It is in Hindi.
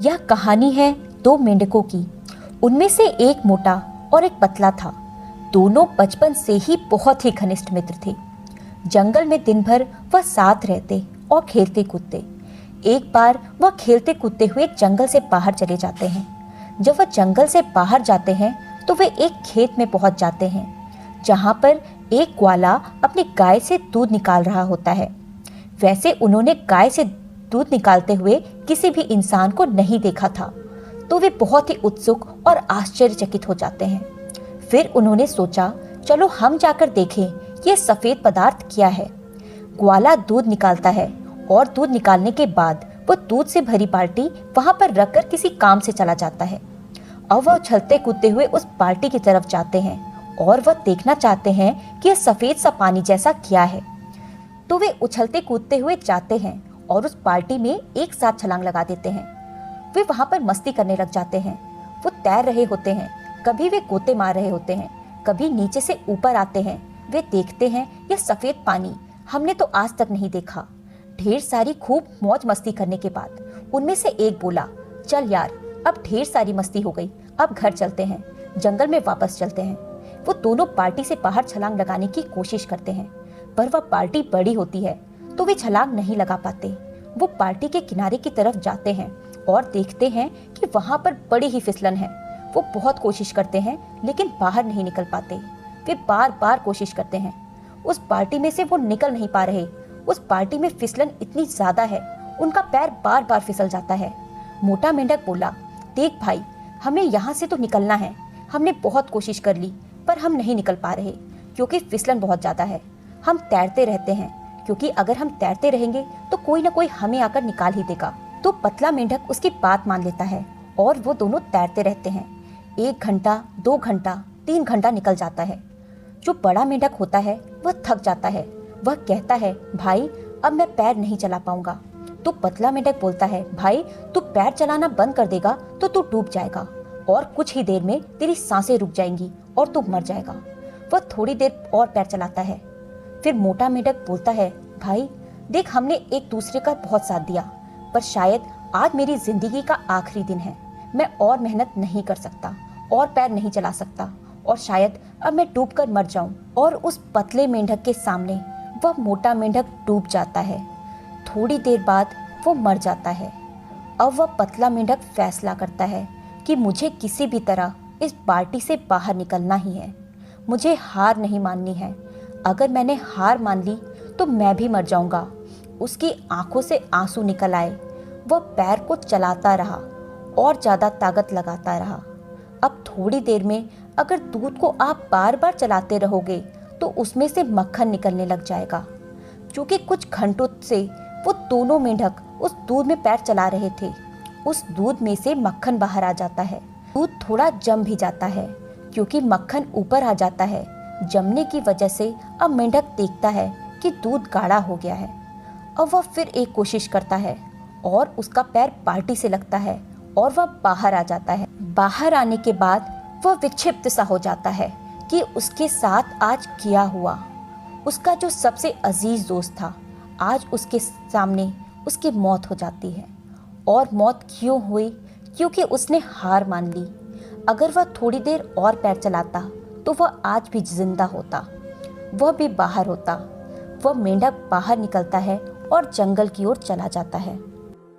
यह कहानी है दो मेंढकों की। उनमें से एक मोटा और एक पतला था। दोनों बचपन से ही बहुत ही घनिष्ठ मित्र थे। जंगल में दिन भर वह साथ रहते और खेलते कूदते। एक बार वह खेलते कूदते हुए जंगल से बाहर चले जाते हैं। जब वह जंगल से बाहर जाते हैं तो वे एक खेत में पहुंच जाते हैं, जहां पर एक ग्वाला अपनी गाय से दूध निकाल रहा होता है। वैसे उन्होंने गाय से दूध निकालते हुए किसी भी इंसान को नहीं देखा था, तो वे बहुत ही उत्सुक और आश्चर्यचकित हो जाते हैं। फिर उन्होंने सोचा, चलो हम जाकर देखें ये सफेद पदार्थ क्या है। ग्वाला दूध निकालता है और दूध निकालने के बाद वो दूध से भरी बाल्टी वहां पर रखकर किसी काम से चला जाता है। अब वह उछलते कूदते हुए उस बाल्टी की तरफ जाते हैं और वह देखना चाहते हैं कि यह सफेद सा पानी जैसा क्या है। तो वे उछलते कूदते हुए जाते हैं और उस बाल्टी में एक साथ छलांग लगा देते हैं। वे वहां पर मस्ती करने लग जाते हैं। वो तैर रहे होते हैं, कभी वे गोते मार रहे होते हैं, कभी नीचे से ऊपर आते हैं। वे देखते हैं यह सफेद पानी हमने तो आज तक नहीं देखा। ढेर सारी खूब मौज मस्ती करने के बाद उनमें से एक बोला, चल यार, अब ढेर सारी मस्ती हो गई, अब घर चलते हैं, जंगल में वापस चलते हैं। वो दोनों बाल्टी से बाहर छलांग लगाने की कोशिश करते हैं, पर वह बाल्टी बड़ी होती है तो वे छलांग नहीं लगा पाते। वो बाल्टी के किनारे की तरफ जाते हैं और देखते हैं कि वहां पर बड़ी ही फिसलन है। वो बहुत कोशिश करते हैं लेकिन बाहर नहीं निकल पाते। वे बार बार कोशिश करते हैं, उस बाल्टी में से वो निकल नहीं पा रहे। उस बाल्टी में फिसलन इतनी ज्यादा है, उनका पैर बार बार फिसल जाता है। मोटा मेंढक बोला, देख भाई, हमें यहाँ से तो निकलना है। हमने बहुत कोशिश कर ली पर हम नहीं निकल पा रहे क्योंकि फिसलन बहुत ज्यादा है। हम तैरते रहते हैं क्योंकि अगर हम तैरते रहेंगे तो कोई ना कोई हमें आकर निकाल ही देगा। तो पतला मेंढक उसकी बात मान लेता है और वो दोनों तैरते रहते हैं। 1 घंटा, 2 घंटा, 3 घंटा निकल जाता है। जो बड़ा मेंढक होता है वह थक जाता है। वह कहता है, भाई अब मैं पैर नहीं चला पाऊंगा। तो पतला मेंढक बोलता है, भाई तू पैर चलाना बंद कर देगा तो तू डूब जाएगा और कुछ ही देर में तेरी सांसें रुक जाएंगी और तू मर जाएगा। वह थोड़ी देर और पैर चलाता है। फिर मोटा मेंढक बोलता है, भाई देख, हमने एक दूसरे का बहुत साथ दिया, पर शायद आज मेरी जिंदगी का आखिरी दिन है। मैं और मेहनत नहीं कर सकता और पैर नहीं चला सकता और शायद अब मैं डूब कर मर जाऊं। और उस पतले मेंढक के सामने वह मोटा मेंढक डूब जाता है। थोड़ी देर बाद वो मर जाता है। अब वह पतला मेंढक फैसला करता है कि मुझे किसी भी तरह इस बाल्टी से बाहर निकलना ही है। मुझे हार नहीं माननी है। अगर मैंने हार मान ली तो मैं भी मर जाऊंगा। उसकी आंखों से आंसू निकल आए। वह पैर को चलाता रहा और ज़्यादा ताकत लगाता रहा। अब थोड़ी देर में अगर दूध को आप बार बार चलाते रहोगे तो उसमें से मक्खन निकलने लग जाएगा। क्योंकि कुछ घंटों से वो दोनों मेंढक उस दूध में पैर चला रहे थे, उस दूध में से मक्खन बाहर आ जाता है। दूध थोड़ा जम भी जाता है क्योंकि मक्खन ऊपर आ जाता है। जमने की वजह से अब मेंढक देखता है कि दूध गाढ़ा हो गया है। अब वह फिर एक कोशिश करता है और उसका पैर बाल्टी से लगता है और वह बाहर आ जाता है। बाहर आने के बाद वह विक्षिप्त सा हो जाता है कि उसके साथ आज क्या हुआ। उसका जो सबसे अजीज दोस्त था, आज उसके सामने उसकी मौत हो जाती है। और मौत क्यों हुई? क्योंकि उसने हार मान ली। अगर वह थोड़ी देर और पैर चलाता तो वह आज भी जिंदा होता, वह भी बाहर होता। वह मेंढक बाहर निकलता है और जंगल की ओर चला जाता है।